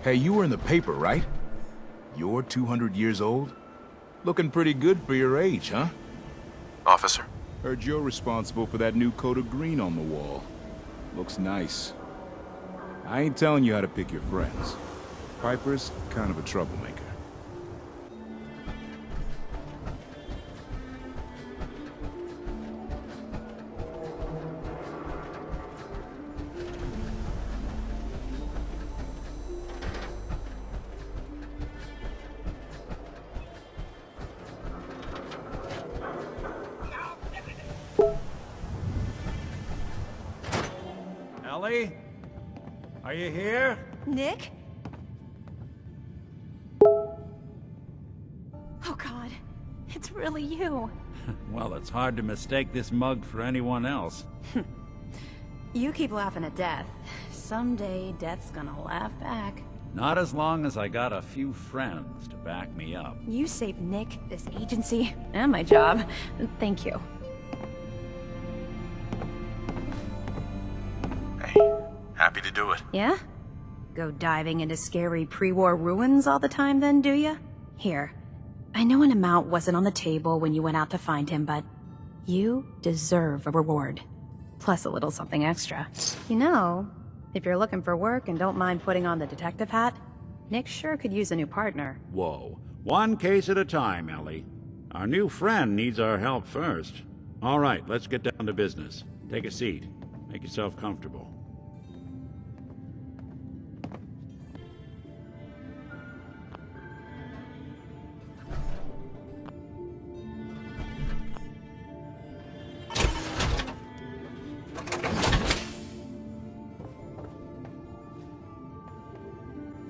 Hey, you were in the paper, right? You're 200 years old? Looking pretty good for your age, huh? Officer. Heard you're responsible for that new coat of green on the wall. Looks nice. I ain't telling you how to pick your friends. Piper's kind of a troublemaker. Ellie? Are you here? Nick? Oh God, it's really you. Well, it's hard to mistake this mug for anyone else. You keep laughing at death. Someday, death's gonna laugh back. Not as long as I got a few friends to back me up. You saved Nick, this agency, and my job. Thank you. Hey, happy to do it. Yeah? Go diving into scary pre-war ruins all the time then, do ya? Here, I know an amount wasn't on the table when you went out to find him, but you deserve a reward. Plus a little something extra. You know, if you're looking for work and don't mind putting on the detective hat, Nick sure could use a new partner. Whoa. One case at a time, Ellie. Our new friend needs our help first. All right, let's get down to business. Take a seat. Make yourself comfortable.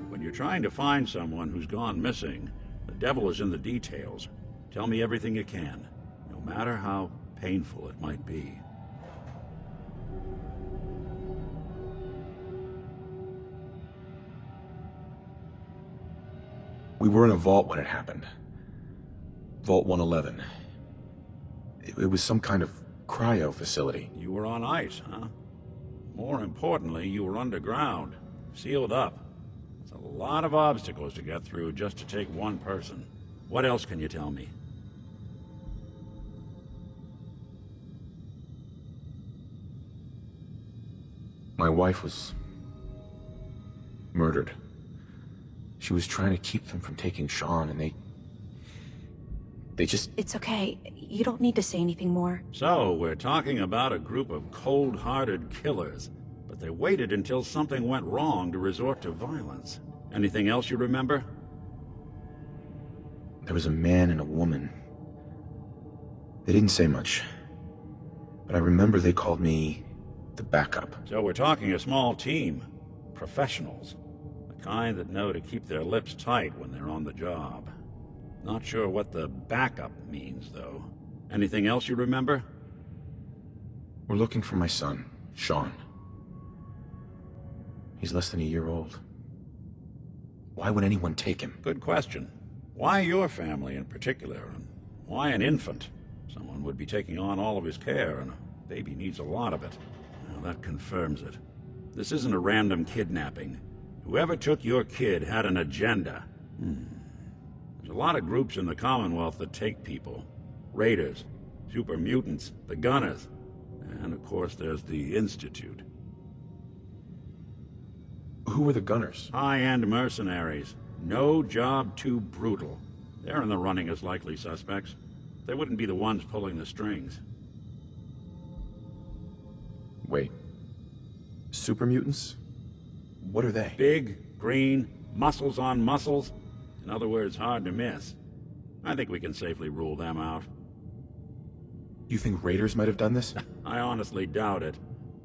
When you're trying to find someone who's gone missing, the devil is in the details. Tell me everything you can, no matter how painful it might be. We were in a vault when it happened. Vault 111. It was some kind of cryo facility. You were on ice, huh? More importantly, you were underground, sealed up. It's a lot of obstacles to get through just to take one person. What else can you tell me? My wife was murdered. She was trying to keep them from taking Sean, and they just... It's okay. You don't need to say anything more. So, we're talking about a group of cold-hearted killers, but they waited until something went wrong to resort to violence. Anything else you remember? There was a man and a woman. They didn't say much, but I remember they called me the backup. So we're talking a small team. Professionals. The kind that know to keep their lips tight when they're on the job. Not sure what the backup means, though. Anything else you remember? We're looking for my son, Sean. He's less than a year old. Why would anyone take him? Good question. Why your family in particular, and why an infant? Someone would be taking on all of his care, and a baby needs a lot of it. Well, that confirms it. This isn't a random kidnapping. Whoever took your kid had an agenda. There's a lot of groups in the Commonwealth that take people. Raiders, super mutants, the Gunners, and of course there's the Institute. Who were the Gunners? High-end mercenaries. No job too brutal. They're in the running as likely suspects. They wouldn't be the ones pulling the strings. Wait. Super mutants? What are they? Big, green, muscles on muscles. In other words, hard to miss. I think we can safely rule them out. You think raiders might have done this? I honestly doubt it.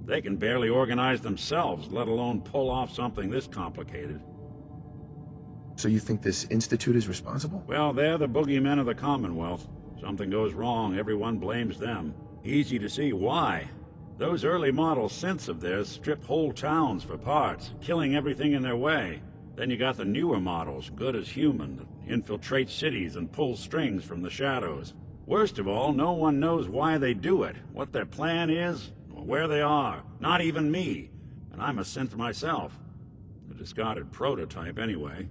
They can barely organize themselves, let alone pull off something this complicated. So you think this Institute is responsible? Well, they're the boogeymen of the Commonwealth. Something goes wrong, everyone blames them. Easy to see why. Those early model synths of theirs strip whole towns for parts, killing everything in their way. Then you got the newer models, good as human, that infiltrate cities and pull strings from the shadows. Worst of all, no one knows why they do it, what their plan is, or where they are. Not even me. And I'm a synth myself. A discarded prototype, anyway.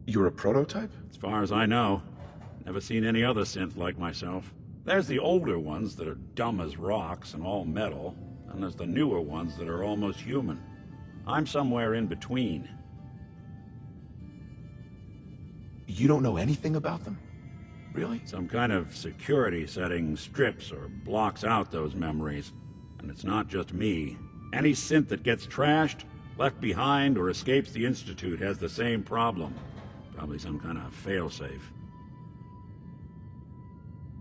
You're a prototype? As far as I know. Never seen any other synth like myself. There's the older ones that are dumb as rocks and all metal, and there's the newer ones that are almost human. I'm somewhere in between. You don't know anything about them? Really? Some kind of security setting strips or blocks out those memories. And it's not just me. Any synth that gets trashed, left behind, or escapes the Institute has the same problem. Probably some kind of failsafe.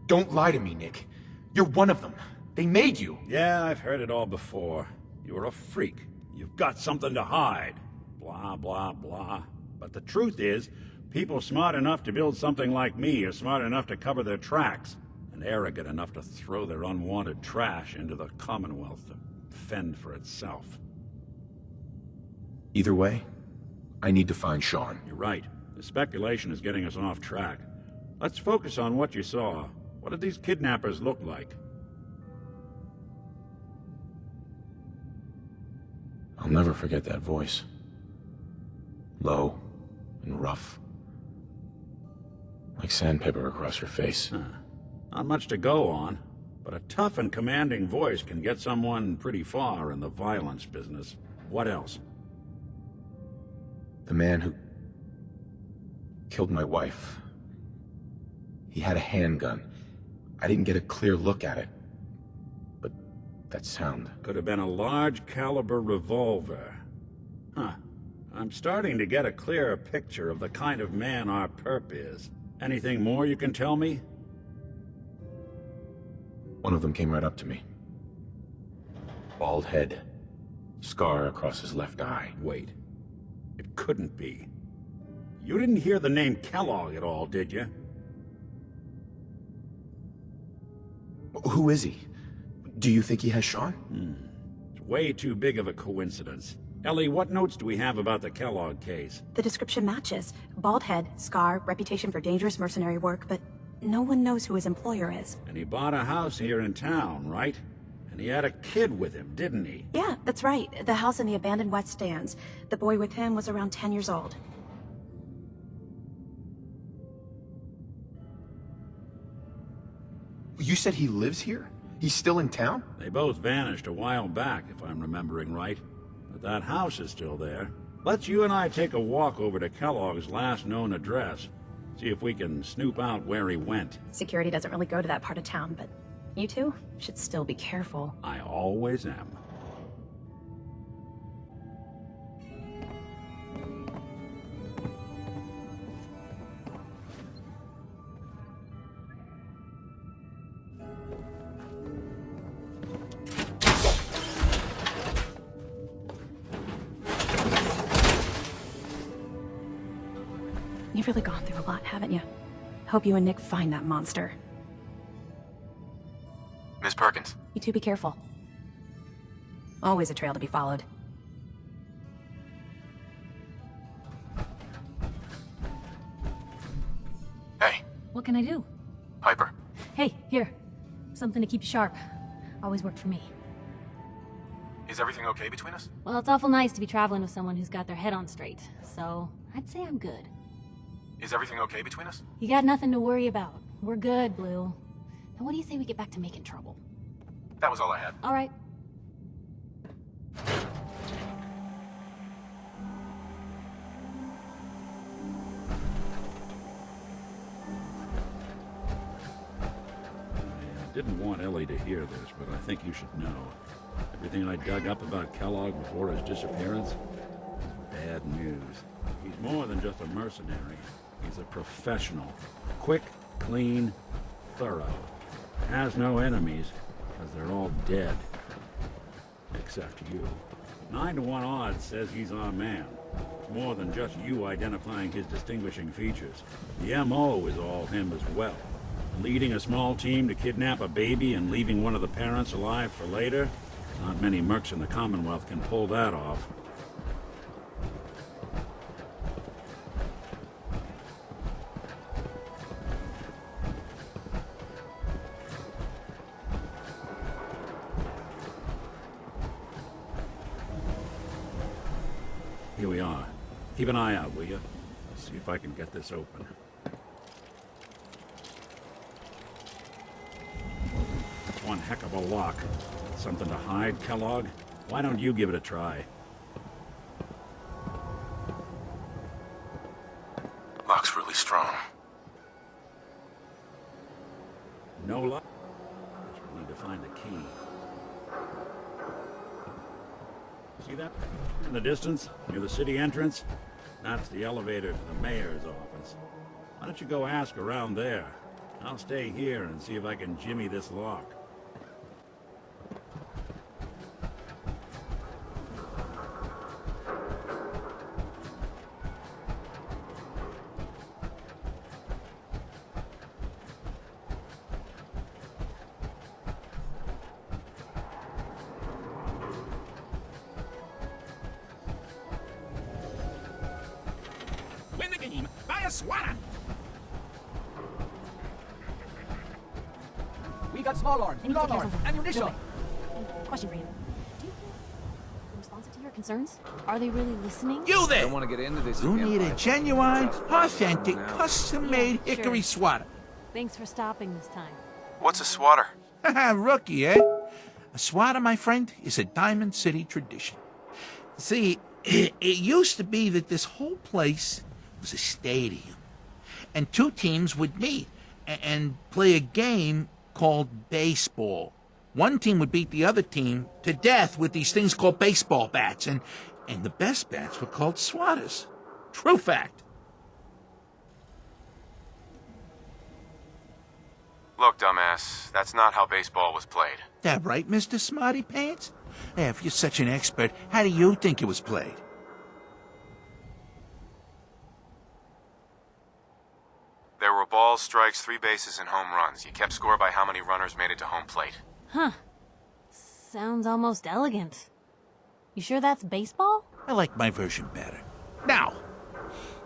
Don't lie to me, Nick. You're one of them. They made you. Yeah, I've heard it all before. You're a freak. You've got something to hide. Blah, blah, blah. But the truth is, people smart enough to build something like me are smart enough to cover their tracks, and arrogant enough to throw their unwanted trash into the Commonwealth to fend for itself. Either way, I need to find Sean. You're right. The speculation is getting us off track. Let's focus on what you saw. What did these kidnappers look like? I'll never forget that voice. Low and rough. Like sandpaper across your face. Huh. Not much to go on, but a tough and commanding voice can get someone pretty far in the violence business. What else? The man who killed my wife. He had a handgun. I didn't get a clear look at it. But that sound. Could have been a large caliber revolver. Huh. I'm starting to get a clearer picture of the kind of man our perp is. Anything more you can tell me? One of them came right up to me. Bald head. Scar across his left eye. Wait. It couldn't be. You didn't hear the name Kellogg at all, did you? Who is he? Do you think he has Sean? It's way too big of a coincidence. Ellie, what notes do we have about the Kellogg case? The description matches. Bald head, scar, reputation for dangerous mercenary work, but no one knows who his employer is. And he bought a house here in town, right? And he had a kid with him, didn't he? Yeah, that's right. The house in the abandoned West Stands. The boy with him was around 10 years old. You said he lives here? He's still in town? They both vanished a while back, if I'm remembering right. But that house is still there. Let's you and I take a walk over to Kellogg's last known address. See if we can snoop out where he went. Security doesn't really go to that part of town, but you two should still be careful. I always am. You've really gone through a lot, haven't you? Hope you and Nick find that monster. Miss Perkins. You two be careful. Always a trail to be followed. Hey, What can I do? Piper. Hey, here. Something to keep you sharp. Always worked for me. Is everything okay between us? Well, it's awful nice to be traveling with someone who's got their head on straight, so I'd say I'm good. Is everything okay between us? You got nothing to worry about. We're good, Blue. Now what do you say we get back to making trouble? That was all I had. All right. I didn't want Ellie to hear this, but I think you should know. Everything I dug up about Kellogg before his disappearance is bad news. He's more than just a mercenary. He's a professional. Quick, clean, thorough. Has no enemies, because they're all dead. Except you. 9 to 1 odds says he's our man. It's more than just you identifying his distinguishing features. The MO is all him as well. Leading a small team to kidnap a baby and leaving one of the parents alive for later? Not many mercs in the Commonwealth can pull that off. Here we are. Keep an eye out, will you? See if I can get this open. That's one heck of a lock. Something to hide, Kellogg? Why don't you give it a try? Lock's really strong. No luck? Guess we'll need to find the key. See that? In the distance, near the city entrance? That's the elevator to the mayor's office. Why don't you go ask around there? I'll stay here and see if I can jimmy this lock. Swatter! We got small arms, long arms, ammunition! Question for you. Do you feel responsive to your concerns? Are they really listening? You there! Don't want to get into this You again, need a but genuine, trust me, authentic, now. custom-made Yeah, hickory sure. swatter. Thanks for stopping this time. What's a swatter? Haha, rookie, eh? A swatter, my friend, is a Diamond City tradition. See, it used to be that this whole place was a stadium, and two teams would meet and play a game called baseball. One team would beat the other team to death with these things called baseball bats, and the best bats were called swatters. True fact. Look, dumbass, that's not how baseball was played. That right, Mr. Smarty Pants? Hey, if you're such an expert, how do you think it was played? There were balls, strikes, 3 bases, and home runs. You kept score by how many runners made it to home plate. Huh. Sounds almost elegant. You sure that's baseball? I like my version better. Now,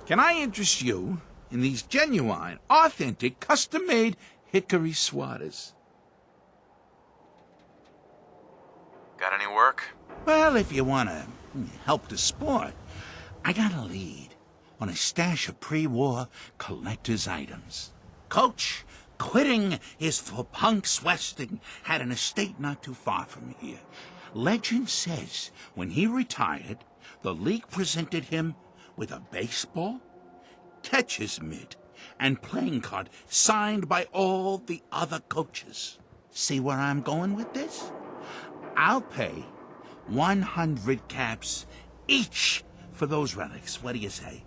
can I interest you in these genuine, authentic, custom-made hickory swatters? Got any work? Well, if you want to help the sport, I got a lead on a stash of pre-war collector's items. Coach, quitting his for punks westing, had an estate not too far from here. Legend says when he retired, the league presented him with a baseball, catcher's mitt, and playing card signed by all the other coaches. See where I'm going with this? I'll pay 100 caps each for those relics. What do you say?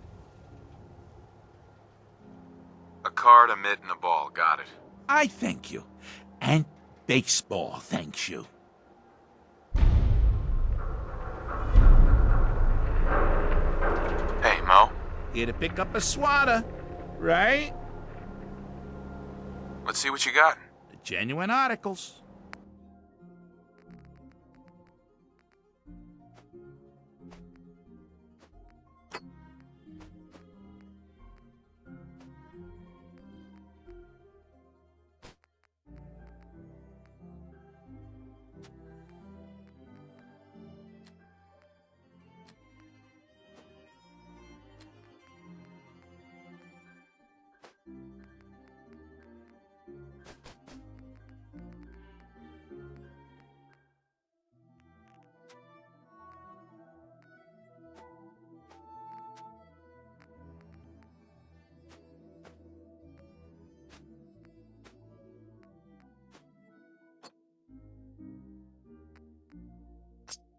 A card, a mitt, and a ball. Got it. I thank you. And baseball thanks you. Hey, Mo. Here to pick up a swatter, right? Let's see what you got. The genuine articles.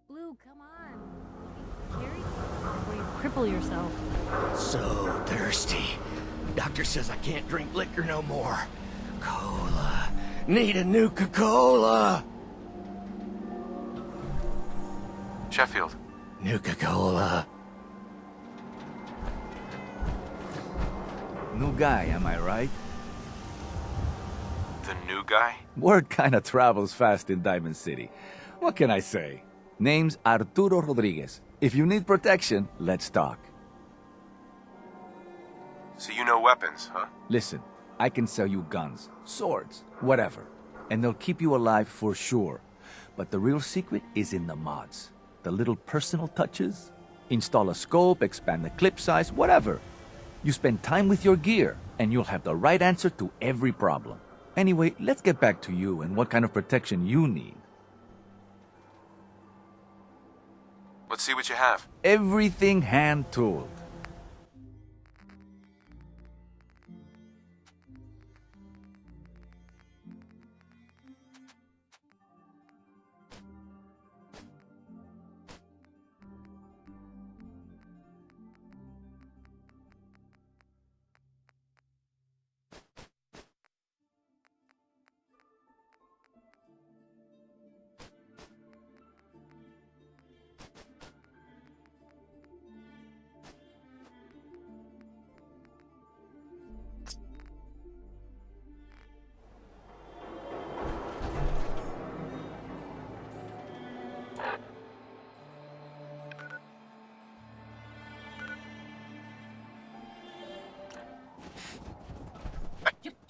Blue, come on. Carry before you cripple yourself. So thirsty. Doctor says I can't drink liquor no more. Cola. Need a Nuka-Cola. Sheffield. Nuka-Cola. New guy, am I right? The new guy? Word kinda travels fast in Diamond City. What can I say? Name's Arturo Rodriguez. If you need protection, let's talk. So you know weapons, huh? Listen, I can sell you guns, swords, whatever. And they'll keep you alive for sure. But the real secret is in the mods. The little personal touches. Install a scope, expand the clip size, whatever. You spend time with your gear, and you'll have the right answer to every problem. Anyway, let's get back to you and what kind of protection you need. Let's see what you have. Everything hand-tooled.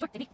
Sure, baby.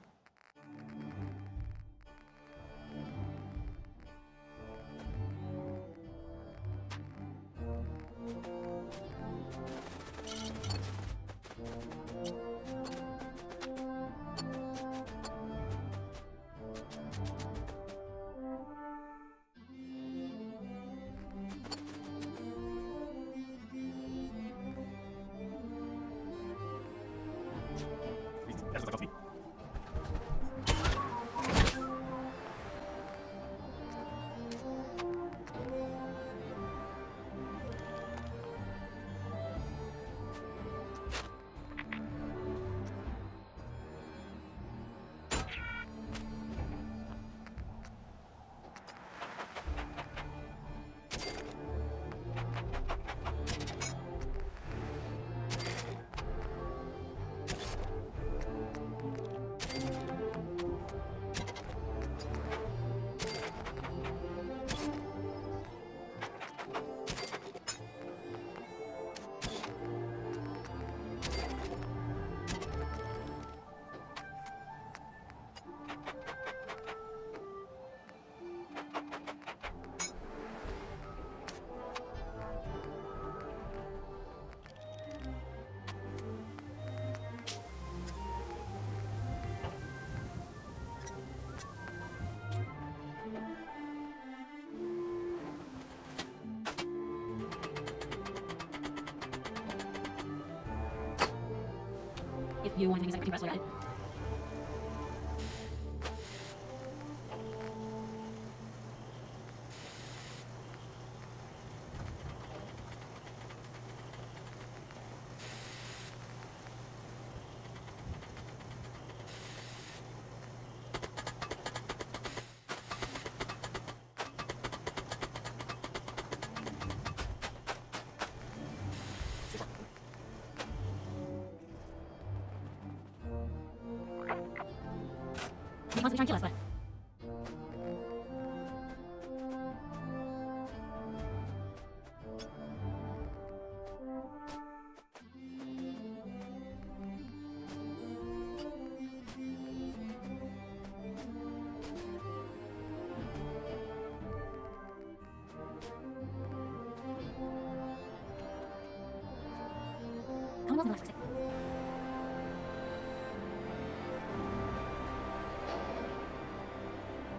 If you want to exactly press what I He wants to try and kill us, but... Come on, let's